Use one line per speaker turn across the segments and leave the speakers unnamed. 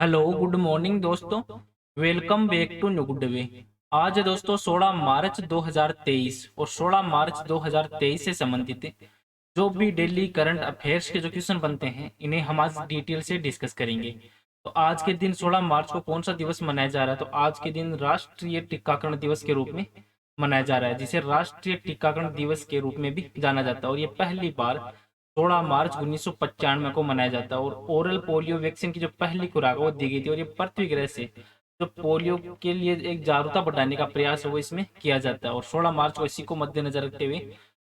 Hello good morning दोस्तों। Welcome back to new good way. आज है दोस्तों 16 मार्च 2023 और 16 मार्च 2023 से संबंधित जो भी डेली करंट अफेयर्स के जो क्वेश्चन बनते हैं इन्हें हम आज डिटेल से डिस्कस करेंगे। तो आज के दिन 16 मार्च को कौन सा दिवस मनाया जा रहा है? तो आज के दिन राष्ट्रीय टीकाकरण दिवस के रूप में मनाया जा रहा है, जिसे राष्ट्रीय टीकाकरण दिवस के रूप में भी जाना जाता है। और ये पहली बार 16 मार्च 1995 को मनाया जाता है। और ओरल पोलियो वैक्सीन की जो पहली खुराक है वो दी गई थी। और ये पृथ्वी ग्रह से जो पोलियो के लिए एक जागरूकता बढ़ाने का प्रयास है वो इसमें किया जाता है। और 16 मार्च को इसी को मद्देनजर रखते हुए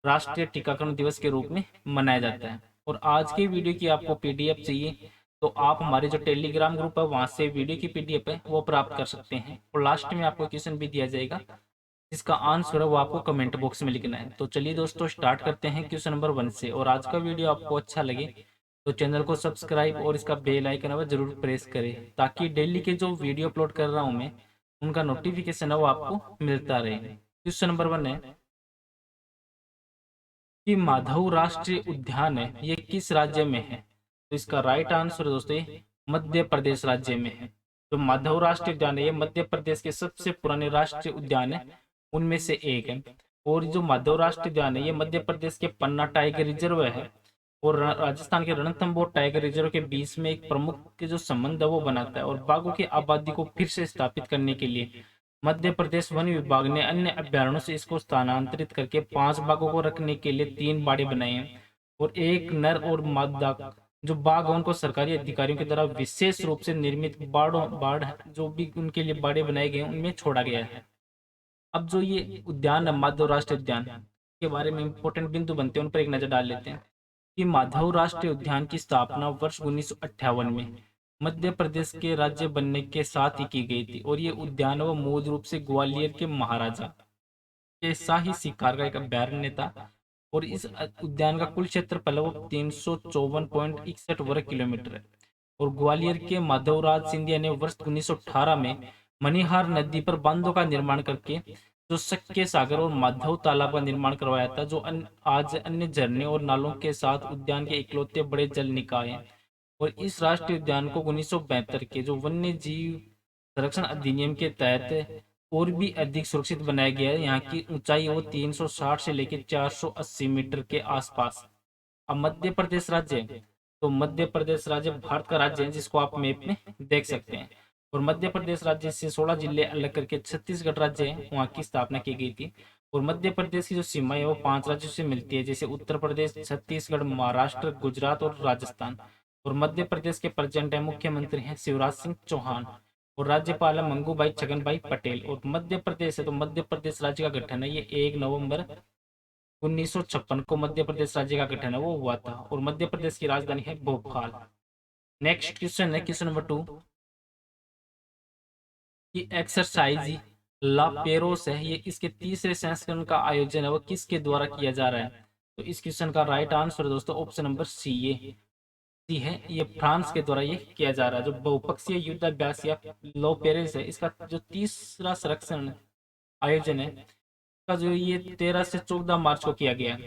राष्ट्रीय टीकाकरण दिवस के रूप में मनाया जाता है। और आज की वीडियो की आपको पीडीएफ चाहिए तो आप हमारे जो टेलीग्राम ग्रुप है वहां से वीडियो की पीडीएफ है वो प्राप्त कर सकते हैं। और लास्ट में आपको क्वेश्चन भी दिया जाएगा जिसका आंसर है वो आपको कमेंट बॉक्स में लिखना है। तो चलिए दोस्तों स्टार्ट करते हैं क्वेश्चन नंबर 1 से। और आज का वीडियो आपको अच्छा लगे तो चैनल को सब्सक्राइब और इसका बेल आइकन है वो जरूर प्रेस करें, ताकि डेली के जो वीडियो अपलोड कर रहा हूं मैं उनका नोटिफिकेशन है वो आपको मिलता रहे। क्वेश्चन नंबर 1 है कि माधव राष्ट्रीय उद्यान है ये किस राज्य में है? तो इसका राइट आंसर दोस्तों ये मध्य प्रदेश राज्य में है। जो माधव राष्ट्रीय उद्यान है ये मध्य प्रदेश के सबसे पुराने राष्ट्रीय उद्यान है उनमें से एक है। और जो माधव राष्ट्रीय उद्यान है ये मध्य प्रदेश के पन्ना टाइगर रिजर्व है और राजस्थान के रणथंभौर टाइगर रिजर्व के बीच में एक प्रमुख के जो संबंध है वो बनाता है। और बाघों की आबादी को फिर से स्थापित करने के लिए मध्य प्रदेश वन विभाग ने अन्य अभ्यारण्यों से इसको स्थानांतरित करके 5 बाघों को रखने के लिए 3 बाड़े बनाए हैं। और एक नर और मादा जो बाघ है उनको सरकारी अधिकारियों के द्वारा विशेष रूप से निर्मित बाड़ जो भी उनके लिए बाड़े बनाए गए हैं उनमें छोड़ा गया है। अब जो ये उद्यान है माधव राष्ट्रीय उद्यान के बारे में इंपॉर्टेंट बिंदु बनते हैं उन पर एक नजर डाल लेते हैं कि माधव राष्ट्रीय उद्यान की स्थापना वर्ष 1958 में मध्य प्रदेश के राज्य बनने के साथ ही की गई थी। और ये उद्यान वो मूल रूप से ग्वालियर के महाराजा के शाही शिकार का एक अभ्यारण्य था। और इस उद्यान का कुल क्षेत्रफल वो 354.61 वर्ग किलोमीटर है। और ग्वालियर के माधवराज सिंधिया ने वर्ष 1918 में मनिहार नदी पर बांधों का निर्माण करके जो सक्के सागर और माधव तालाब का निर्माण करवाया था, जो आज अन्य झरने और नालों के साथ उद्यान के इकलौते बड़े जल निकाय हैं। और इस राष्ट्रीय उद्यान को 1972 के जो वन्य जीव संरक्षण अधिनियम के तहत और भी अधिक सुरक्षित बनाया गया है। यहाँ की ऊंचाई वो 360 से लेकर 480 मीटर के आसपास। अब मध्य प्रदेश राज्य तो मध्य प्रदेश राज्य भारत का राज्य है जिसको आप मैप में देख सकते हैं। और मध्य प्रदेश राज्य से 16 जिले अलग करके छत्तीसगढ़ राज्य है वहाँ की स्थापना की गई थी। और मध्य प्रदेश की जो सीमा है वो 5 राज्यों से मिलती है, जैसे उत्तर प्रदेश, छत्तीसगढ़, महाराष्ट्र, गुजरात और राजस्थान। और मध्य प्रदेश के प्रेजेंट है मुख्यमंत्री हैं शिवराज सिंह चौहान और राज्यपाल है मंगू भाई छगन भाई पटेल। और मध्य प्रदेश है तो मध्य प्रदेश राज्य का गठन है ये 1 नवंबर 1956 को मध्य प्रदेश राज्य का गठन है वो हुआ था। और मध्य प्रदेश की राजधानी है भोपाल। नेक्स्ट क्वेश्चन है क्वेश्चन नंबर 2 कि एक्सरसाइज ला पेरोस है ये इसके तीसरे संस्करण का आयोजन है वो किसके द्वारा किया जा रहा है? तो इस क्वेश्चन का राइट आंसर दोस्तों ऑप्शन नंबर सी ये सी है। ये फ्रांस के द्वारा ये किया जा रहा है। जो बहुपक्षीय युद्धाभ्यास या लो पेरिस है इसका जो तीसरा संरक्षण आयोजन है का जो ये 13 से 14 मार्च को किया गया।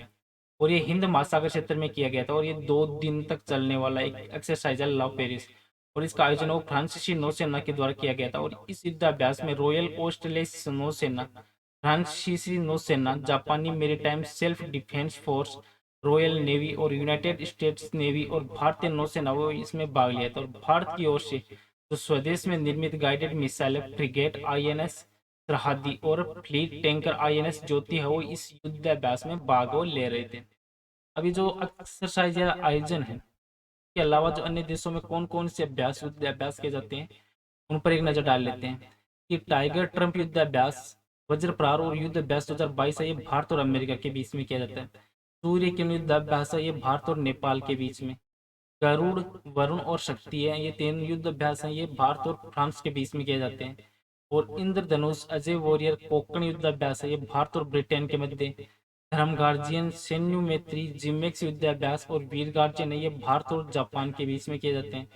और ये हिंद महासागर क्षेत्र में किया गया था। और ये 2 दिन तक चलने वाला एक एक्सरसाइज है लव पेरिस। और इसका आयोजन वो फ्रांसीसी नौसेना के द्वारा किया गया था। और इस युद्धाभ्यास में रॉयल ऑस्ट्रेलिया नौसेना, फ्रांसीसी नौसेना, जापानी maritime self defence force, royal navy और यूनाइटेड स्टेट्स नेवी और भारतीय नौसेना वो इसमें भाग लिया था। और भारत की ओर से तो स्वदेश में निर्मित गाइडेड मिसाइल फ्रिगेट आईएनएस सरहदी और फ्लीट टैंकर आईएनएस ज्योति है वो इस युद्धाभ्यास में भाग वो ले रहे थे। अभी जो एक्सरसाइज या आयोजन है के अलावा जो अन्य देशों में कौन कौन से अभ्यास युद्धाभ्यास किए जाते हैं उन पर एक नजर डाल लेते हैं कि टाइगर ट्रम्प युद्धाभ्यास, वज्र प्रहार और युद्ध अभ्यास 2022 है ये भारत और अमेरिका के बीच में किया जाता है। सूर्य किरण युद्धाभ्यास है ये भारत और नेपाल के बीच में। गरुड़, वरुण और शक्ति है ये 3 युद्ध अभ्यास हैं ये भारत और फ्रांस के बीच में किए जाते हैं। और इंद्रधनुष, अजय वॉरियर, कोंकण युद्ध अभ्यास है ये भारत और ब्रिटेन के मध्य। धर्म गार्जियन, सैन्य मैत्री, जिमेक्स युद्धाभ्यास और वीर गार्जियन है ये भारत और जापान के बीच में किए जाते हैं।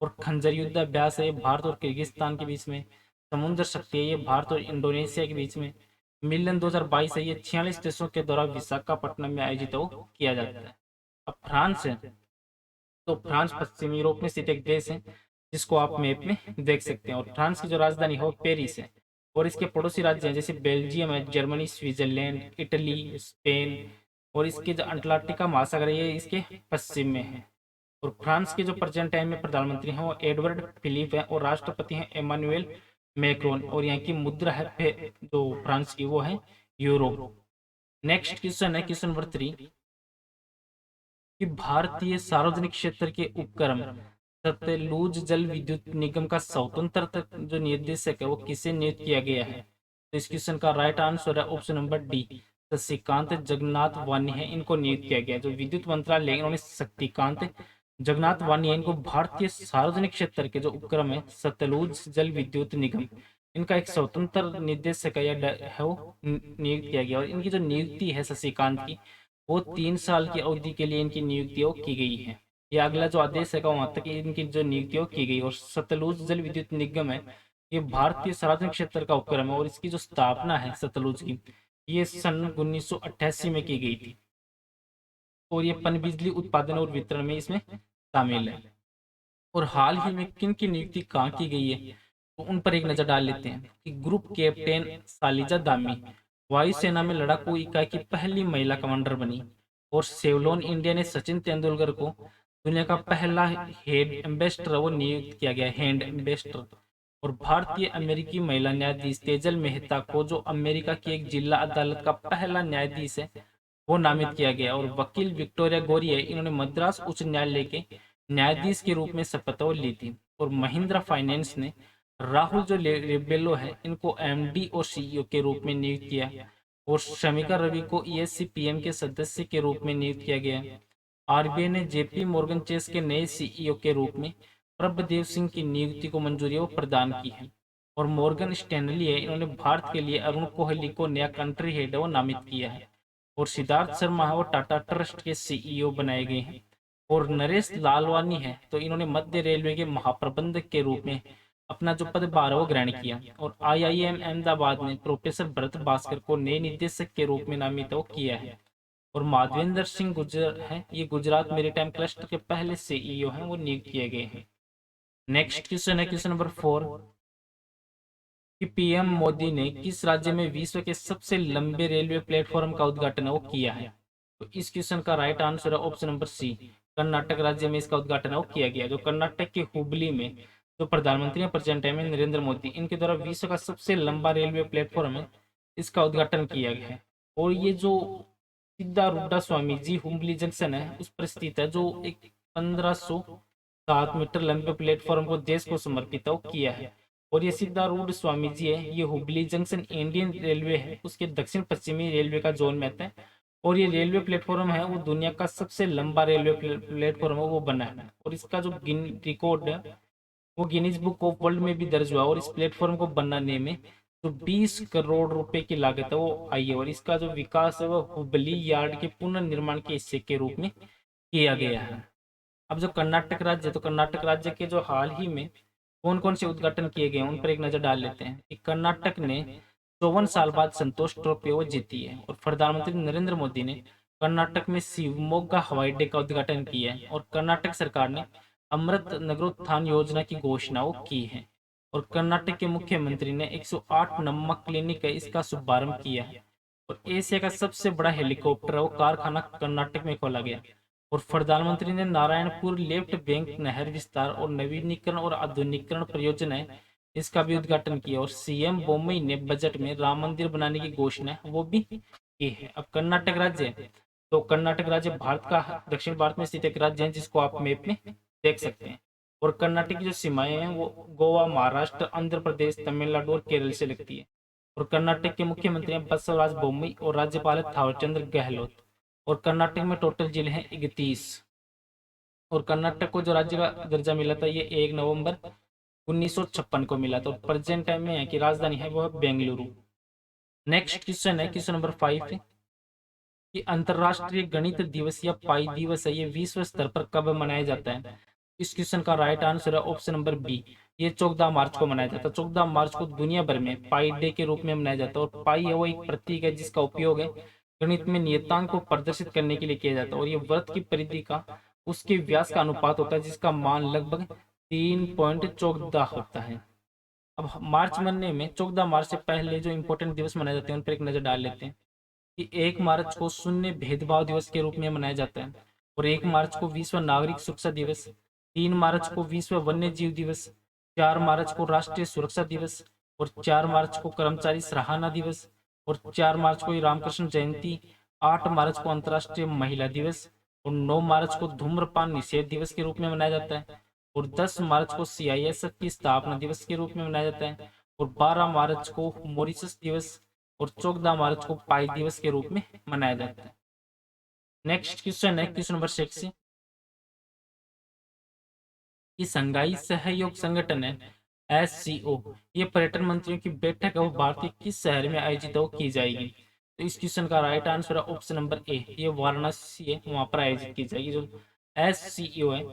और खंजर युद्धाभ्यास है ये भारत और किर्गिस्तान के बीच में। समुद्र शक्ति है ये भारत और इंडोनेशिया के बीच में। मिलन 2022 है ये 46 देशों के द्वारा विशाखापट्टनम में आयोजित हो किया जाता है। अब फ्रांस है तो फ्रांस पश्चिमी यूरोप में स्थित एक देश है जिसको आप मैप में देख सकते हैं। और फ्रांस की जो राजधानी है वो पेरिस है। और इसके पड़ोसी राज्य हैं जैसे बेल्जियम है, जर्मनी, स्विट्जरलैंड, इटली, स्पेन। और इसके जो अंटार्कटिका महासागर है ये इसके पश्चिम में है। और फ्रांस के जो प्रेजेंट टाइम में प्रधानमंत्री हैं वो एडवर्ड फिलिप है और राष्ट्रपति हैं एमानुएल मैक्रोन। और यहाँ की मुद्रा है जो फ्रांस की वो है यूरो। नेक्स्ट क्वेश्चन है क्वेश्चन नंबर 3 कि भारतीय सार्वजनिक क्षेत्र के उपक्रम सतलुज जल विद्युत निगम का स्वतंत्र जो निर्देशक है वो किसे नियुक्त किया गया है? तो इस क्वेश्चन का राइट आंसर है option number D, Shashikant Jagannath वानी है, इनको नियुक्त किया गया। जो विद्युत मंत्रालय है इन्होंने शक्तिकांत जगन्नाथ वानी है, इनको भारतीय सार्वजनिक क्षेत्र के जो उपक्रम है सतलुज जल विद्युत निगम इनका एक स्वतंत्र निर्देशक है वो नियुक्त किया गया। और इनकी जो नियुक्ति है शशिकांत की वो 3 साल की अवधि के लिए इनकी नियुक्तियों की गई है। ये अगला जो आदेश है वहां तक इनकी जो नियुक्तियों की गई। और सतलुज जल विद्युत निगम है ये भारतीय सार्वजनिक क्षेत्र का उपक्रम है और इसकी जो स्थापना है सतलुज की ये सन 1988 में की गई थी। और ये पनबिजली उत्पादन और वितरण में इसमें शामिल है। और हाल ही में किन की नियुक्ति कहाँ की गई है तो उन पर एक नजर डाल लेते हैं कि ग्रुप कैप्टन सालिजा दामी वायुसेना में लड़ाकू इकाई की पहली महिला कमांडर बनी। और सेवलोन इंडिया ने सचिन तेंदुलकर को दुनिया का पहला हेड एम्बेसडर वो नियुक्त किया गया, हैंड एम्बेसडर। और भारतीय अमेरिकी महिला न्यायाधीश तेजल मेहता को जो अमेरिका की एक जिला अदालत का पहला न्यायाधीश है वो नामित किया गया। और वकील विक्टोरिया गौरी है इन्होंने मद्रास उच्च न्यायालय के न्यायाधीश के रूप में शपथ ली थी। और महिंद्रा फाइनेंस ने राहुल जो रेबेलो है इनको एमडी और सीईओ के रूप में नियुक्त किया। और शमिका रवि को ईएससीपीएम के सदस्य के रूप में नियुक्त किया गया। आरबीआई ने जेपी मॉर्गन चेस के नए सीईओ के रूप में प्रभदेव सिंह की नियुक्ति को मंजूरी प्रदान की है। और मॉर्गन स्टैनली है इन्होंने भारत के लिए अरुण कोहली को नया कंट्री हेड वो नामित किया है। और सिद्धार्थ शर्मा है वो टाटा ट्रस्ट के सीईओ बनाए गए हैं। और नरेश लालवानी है तो इन्होंने मध्य रेलवे के महाप्रबंधक के रूप में अपना जो पदभार है वो ग्रहण किया। और आईआईएम अहमदाबाद ने प्रोफेसर भरत भास्कर को नए निदेशक के रूप में नामित किया है। और माधवेंद्र सिंह गुर्जर है ये गुजरात मेरीटाइम क्लस्टर के पहले सीईओ हैं वो नियुक्त किए गए हैं। नेक्स्ट क्वेश्चन है क्वेश्चन नंबर 4 कि पीएम मोदी ने किस राज्य में विश्व के सबसे लंबे रेलवे प्लेटफॉर्म का उद्घाटन वो किया है? तो इस क्वेश्चन का राइट आंसर है ऑप्शन नंबर सी, कर्नाटक राज्य में इसका उद्घाटन वो किया गया। जो कर्नाटक के हुबली में जो प्रधानमंत्री हैं प्रेजेंट टाइम में नरेंद्र मोदी इनके द्वारा विश्व का सबसे लंबा रेलवे प्लेटफॉर्म है इसका उद्घाटन किया गया है। और ये जो सिद्धारूढ़ा स्वामी जी हुबली जंक्शन है उस पर स्थित है जो एक 1507 मीटर लंबे प्लेटफॉर्म को देश को समर्पित किया है। और ये सिद्धारूढ़ स्वामी जी है ये हुबली जंक्शन इंडियन रेलवे है उसके दक्षिण पश्चिमी रेलवे का जोन में आता है। और ये रेलवे प्लेटफॉर्म है वो दुनिया का सबसे लंबा रेलवे प्लेटफॉर्म है वो बना है। और इसका जो रिकॉर्ड है वो गिनीज बुक ऑफ वर्ल्ड में भी दर्ज हुआ। और इस प्लेटफॉर्म को बनाने में जो 20 करोड़ रुपए की लागत है वो आई है। और इसका जो विकास है वो हुबली यार्ड के पुनर्निर्माण के हिस्से के रूप में किया गया है। अब जो कर्नाटक राज्य तो कर्नाटक राज्य के जो हाल ही में कौन कौन से उद्घाटन किए गए उन पर एक नजर डाल लेते हैं कि कर्नाटक ने 54 साल बाद संतोष ट्रॉफी वो जीती है। और प्रधानमंत्री नरेंद्र मोदी ने कर्नाटक में शिवमोगा हवाई अड्डे का उद्घाटन किया है। और कर्नाटक सरकार ने अमृत नगरोत्थान योजना की घोषणा की है। और कर्नाटक के मुख्यमंत्री ने 108 नमक क्लिनिक है इसका शुभारंभ किया है। और एशिया का सबसे बड़ा हेलीकॉप्टर वो कारखाना कर्नाटक में खोला गया। और प्रधानमंत्री ने नारायणपुर लेफ्ट बैंक नहर विस्तार और नवीनीकरण और आधुनिकीकरण परियोजना है इसका भी उद्घाटन किया। और सीएम बोम्मई ने बजट में राम मंदिर बनाने की घोषणा वो भी की है। अब कर्नाटक राज्य तो कर्नाटक राज्य भारत का दक्षिण भारत में स्थित एक राज्य है जिसको आप मैप में देख सकते हैं। और कर्नाटक की जो सीमाएं हैं वो गोवा, महाराष्ट्र, आंध्र प्रदेश, तमिलनाडु और केरल से लगती है। और कर्नाटक के मुख्यमंत्री हैं बसवराज बोम्मई और राज्यपाल है थावरचंद्र गहलोत। और कर्नाटक में टोटल जिले हैं 31। और कर्नाटक को जो राज्य का दर्जा मिला था ये 1 नवंबर 1956 को मिला था। और प्रेजेंट टाइम में है कि राजधानी है वो है बेंगलुरु। नेक्स्ट क्वेश्चन है क्वेश्चन नंबर 5 कि अंतरराष्ट्रीय गणित दिवस या पाई दिवस है ये विश्व स्तर पर कब मनाया जाता है? इस क्वेश्चन का राइट आंसर है ऑप्शन नंबर बी, ये 14 मार्च को मनाया जाता है। 14 मार्च को दुनिया भर में पाई डे के रूप में मनाया जाता है। और पाई है वो एक प्रतीक है जिसका उपयोग है गणित में नियतांक को प्रदर्शित करने के लिए किया जाता है। और ये वृत्त की परिधि का उसके व्यास का अनुपात होता है जिसका मान लगभग 3.14 होता है। अब मार्च महीने में 14 मार्च से पहले जो इंपॉर्टेंट दिवस मनाए जाते हैं उन पर एक नजर डाल लेते हैं कि 1 मार्च को शून्य भेदभाव दिवस के रूप में मनाया जाता है, और 1 मार्च को विश्व नागरिक सुरक्षा दिवस, 3 मार्च को विश्व वन्य जीव दिवस, 4 मार्च को राष्ट्रीय सुरक्षा दिवस, और 4 मार्च को कर्मचारी सराहना दिवस, और 4 मार्च को रामकृष्ण जयंती, 8 मार्च को अंतर्राष्ट्रीय महिला दिवस, और 9 मार्च को धूम्रपान निषेध दिवस के रूप में मनाया जाता है, और 10 मार्च को CISF की स्थापना दिवस के रूप में मनाया जाता है, और 12 मार्च को मॉरिशस दिवस, और 14 मार्च को पाई दिवस के रूप में मनाया जाता है। नेक्स्ट क्वेश्चन है क्वेश्चन नंबर 6 कि संघाई सहयोग संगठन है SCO, ये पर्यटन मंत्रियों की बैठक है वो भारत के किस शहर में आयोजित हो की जाएगी? तो इस क्वेश्चन का राइट आंसर है ऑप्शन नंबर ए, ये वाराणसी है, वहां पर आयोजित की जाएगी। जो SCO है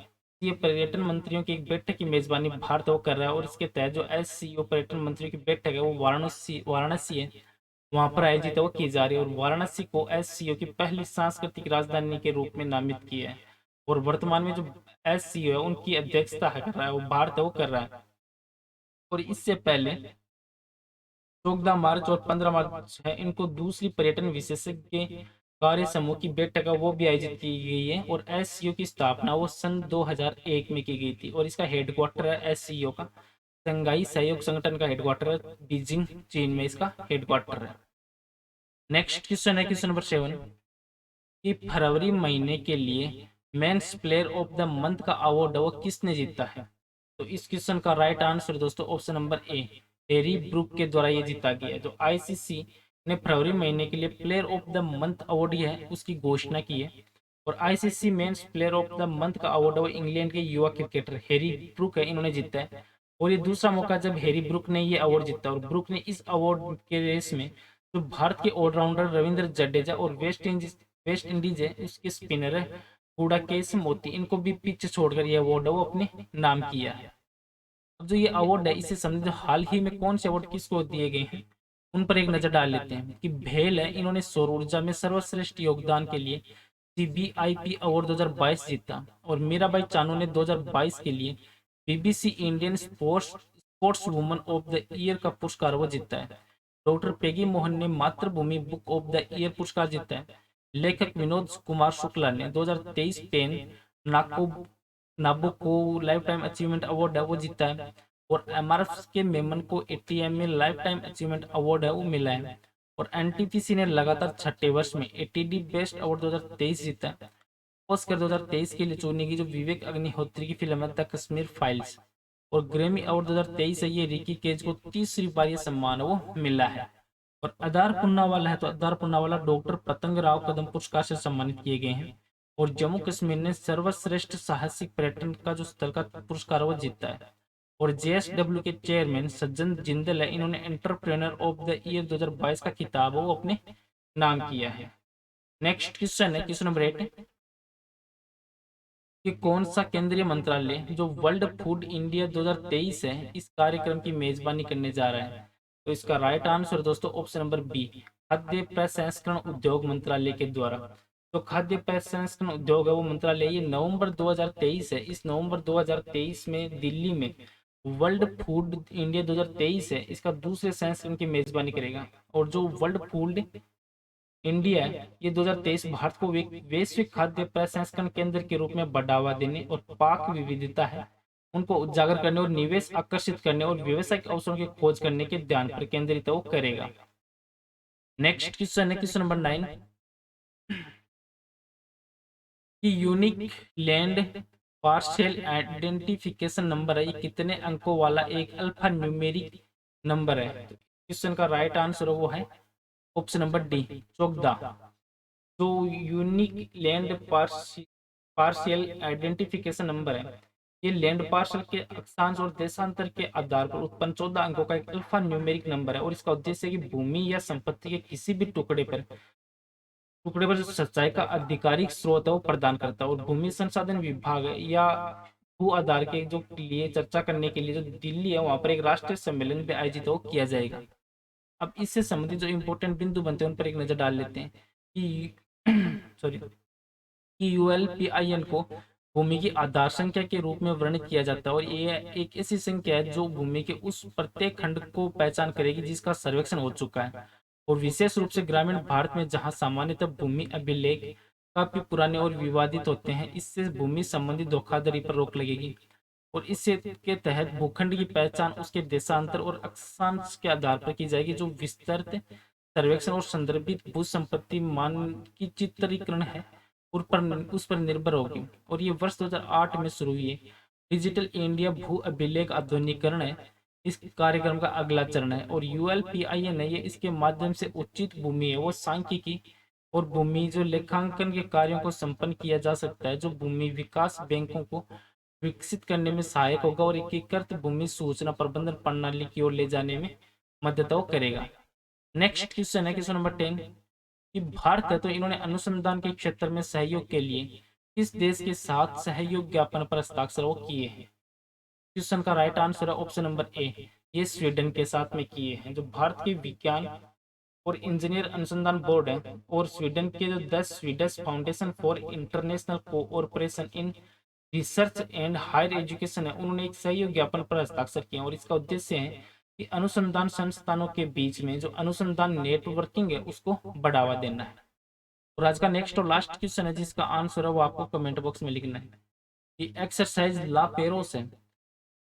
ये पर्यटन मंत्रियों की एक बैठक की मेजबानी भारत वो कर रहा है, और इसके तहत जो SCO पर्यटन मंत्रियों की बैठक है वो वाराणसी है, वहां पर आयोजित वो की जा रही है, और वाराणसी को SCO की पहली सांस्कृतिक राजधानी के रूप में नामित किया है, और वर्तमान में जो SCO है उनकी अध्यक्षता है कर रहा है वो भारत वो कर रहा है। और इससे पहले 14 मार्च और 15 मार्च है, इनको दूसरी पर्यटन विशेषज्ञ कार्य समूह की बैठक है वो भी आयोजित की गई है, और SCO की स्थापना वो सन 2001 में की गई थी, और इसका हेडक्वार्टर है SCO का संघाई सहयोग संगठन का हेडक्वार्टर है बीजिंग, चीन में इसका हेडक्वार्टर है। नेक्स्ट क्वेश्चन है क्वेश्चन नंबर 7 कि फरवरी महीने के लिए men's player of the month का अवार्ड वो किसने जीता है? तो इस क्वेश्चन का राइट आंसर दोस्तों option number A, Harry Brook के द्वारा ये जीता गया है। जो ICC ने फरवरी महीने के लिए player of the month award है उसकी घोषणा की है, और ICC men's player of the month का अवार्ड वो इंग्लैंड के युवा क्रिकेटर हैरी ब्रूक है, इन्होंने जीता है, और ये दूसरा मौका जब हैरी ब्रूक ने ये अवार्ड जीता, और ब्रूक ने इस अवार्ड के रेस में जो भारत के ऑलराउंडर रविंद्र जडेजा और वेस्ट इंडीज है उसके स्पिनर है गुड़ाकेश मोती, इनको भी पीछे छोड़कर यह अवार्ड वो अपने नाम किया है। अब जो ये अवार्ड है इससे संबंधित हाल ही में कौन से अवार्ड किसको दिए गए हैं उन पर एक नजर डाल लेते हैं कि भेल है, इन्होंने सौर ऊर्जा में सर्वश्रेष्ठ योगदान के लिए CBIP अवार्ड 2022 जीता, और मीराबाई चानू ने 2022 के लिए BBC Indian sports woman of the year का पुरस्कार वो जीता है। डॉक्टर पेगी मोहन ने मातृभूमि बुक ऑफ द ईयर पुरस्कार जीता है। लेखक विनोद कुमार शुक्ला ने 2023 PEN Nabokov lifetime achievement award है वो जीता है, और MRF के मेमन को ATM में लाइफ टाइम अचीवमेंट अवार्ड है वो मिला है, और NTPC ने लगातार 6ठे वर्ष में ATD बेस्ट अवार्ड 2023 जीता है। ऑस्कर 2023 के लिए चुनी गई जो विवेक अग्निहोत्री की फिल्म है द कश्मीर फाइल्स, और ग्रैमी अवार्ड 2023 है ये रिकी केज को तीसरी बार ये सम्मान वो मिला है। और अदार पुन्नावाला है तो अदार पुन्नावाला डॉक्टर पतंग राव कदम पुरस्कार से सम्मानित किए गए हैं, और जम्मू कश्मीर ने सर्वश्रेष्ठ साहसिक पर्यटन का जो स्थल का पुरस्कार वो जीता है, और JSW के चेयरमैन सज्जन जिंदल है, इन्होंने एंटरप्रेन्योर ऑफ द ईयर 2022 का खिताब वो अपने नाम किया है। नेक्स्ट क्वेश्चन है क्वेश्चन नंबर 8 कि कौन सा केंद्रीय मंत्रालय जो वर्ल्ड फूड इंडिया 2023 है इस कार्यक्रम की मेजबानी करने जा रहा है? तो इसका राइट आंसर दोस्तों ऑप्शन नंबर बी, खाद्य प्रसंस्करण उद्योग मंत्रालय के द्वारा। तो खाद्य प्रसंस्करण उद्योग है वो मंत्रालय ये नवंबर 2023 है, इस नवंबर 2023 में दिल्ली में वर्ल्ड फूड इंडिया 2023 है इसका दूसरे संस्करण की मेजबानी करेगा, और जो वर्ल्ड फूड इंडिया ये 2023 भारत को वैश्विक खाद्य प्रसंस्करण केंद्र के रूप में बढ़ावा देने और पाक विविधता है उनको उजागर करने और निवेश आकर्षित करने और व्यवसायिक अवसरों की खोज करने के ध्यान पर केंद्रित वो करेगा। नेक्स्ट क्वेश्चन है क्वेश्चन नंबर 9 कि unique land partial identification number है ये कितने अंकों वाला एक अल्फा न्यूमेरिक नंबर है? क्वेश्चन का राइट आंसर वो है ऑप्शन नंबर डी, 14। जो unique land partial identification number है ये लैंड पार्सल के अक्षांश और देशांतर के आधार पर उत्पन्न 14 अंकों का एक अल्फा न्यूमेरिक नंबर है, और इसका उद्देश्य है कि भूमि या संपत्ति के किसी भी टुकड़े पर जो सच्चाई का आधिकारिक स्रोत है वो प्रदान करता है, और भूमि संसाधन विभाग या भू आधार के जो लिए चर्चा करने के लिए जो दिल्ली है वहां पर एक राष्ट्रीय सम्मेलन भी आयोजित हो किया जाएगा। अब इससे संबंधित जो इंपॉर्टेंट बिंदु बनते हैं उन पर एक नजर डाल लेते हैं कि सॉरी कि ULPIN को भूमि की आधार संख्या के रूप में वर्णित किया जाता है और ये एक ऐसी संख्या है जो भूमि के उस प्रत्येक खंड को पहचान करेगी जिसका सर्वेक्षण हो चुका है। और विशेष रूप से ग्रामीण भारत में जहां सामान्यतः भूमि अभिलेख काफी पुराने और विवादित होते हैं, इससे भूमि संबंधी धोखाधड़ी पर रोक लगेगी। और इससे के तहत भूखंड की पहचान उसके देशांतर और अक्षांश के आधार पर की जाएगी, जो विस्तृत सर्वेक्षण और संदर्भित भू संपत्ति मानकीकरण है उस पर निर्भर होगी। और ये वर्ष 2008 में शुरू हुई है। डिजिटल इंडिया भू अभिलेख आधुनिकीकरण है इस कार्यक्रम का अगला चरण है। और ULPIN है, ये इसके माध्यम से उचित भूमि है वो सांख्यिकी और भूमि जो लेखांकन के कार्यों को संपन्न किया जा सकता है, जो भूमि विकास बैंकों को विकसित करने में सहायक होगा और एकीकृत भूमि सूचना प्रबंधन प्रणाली की ओर ले जाने में मदद करेगा। नेक्स्ट क्वेश्चन है क्वेश्चन नंबर 10 कि भारत है तो इन्होंने अनुसंधान के क्षेत्र में सहयोग के लिए किस देश के साथ सहयोग ज्ञापन पर हस्ताक्षर वो किए हैं। क्वेश्चन का राइट आंसर है ऑप्शन नंबर ए, ये स्वीडन के साथ में किए हैं। जो भारत के विज्ञान और इंजीनियर अनुसंधान बोर्ड है और स्वीडन के जो the Swedish foundation for international cooperation in research and higher education है, उन्होंने एक सहयोग ज्ञापन पर हस्ताक्षर किया। और इसका उद्देश्य है कि अनुसंधान संस्थानों के बीच में जो अनुसंधान नेटवर्किंग है उसको बढ़ावा देना है। और आज का नेक्स्ट और लास्ट क्वेश्चन है जिसका आंसर है वो आपको कमेंट बॉक्स में लिखना है कि एक्सरसाइज ला पेरोस है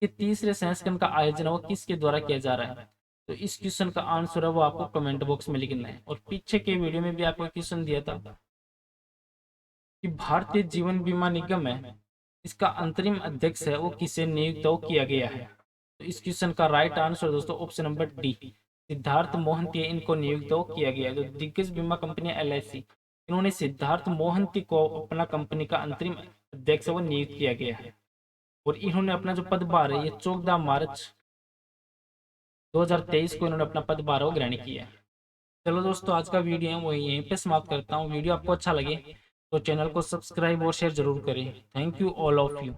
कि तीसरे संस्करण का आयोजन वो किसके द्वारा किया जा रहा है। तो इस क्वेश्चन का आंसर है वो आपको कमेंट बॉक्स में लिखना है। और पीछे के वीडियो में भी आपको क्वेश्चन दिया था कि भारतीय जीवन बीमा निगम है, इसका अंतरिम अध्यक्ष है वो किसे नियुक्त किया गया है। तो इस क्वेश्चन का राइट आंसर दोस्तों option number D, Siddharth Mohanty इनको नियुक्त किया गया है। जो दिग्गज बीमा कंपनी LIC, इन्होंने सिद्धार्थ मोहंती को अपना कंपनी का अंतरिम अध्यक्ष वो नियुक्त किया गया है। और इन्होंने अपना जो पदभार है ये 14 मार्च 2023 को इन्होंने अपना पदभार वो ग्रहण किया है। चलो दोस्तों, आज का वीडियो है वो यहीं पे समाप्त करता हूँ। वीडियो आपको अच्छा लगे तो चैनल को सब्सक्राइब और शेयर जरूर करें। Thank you all of you.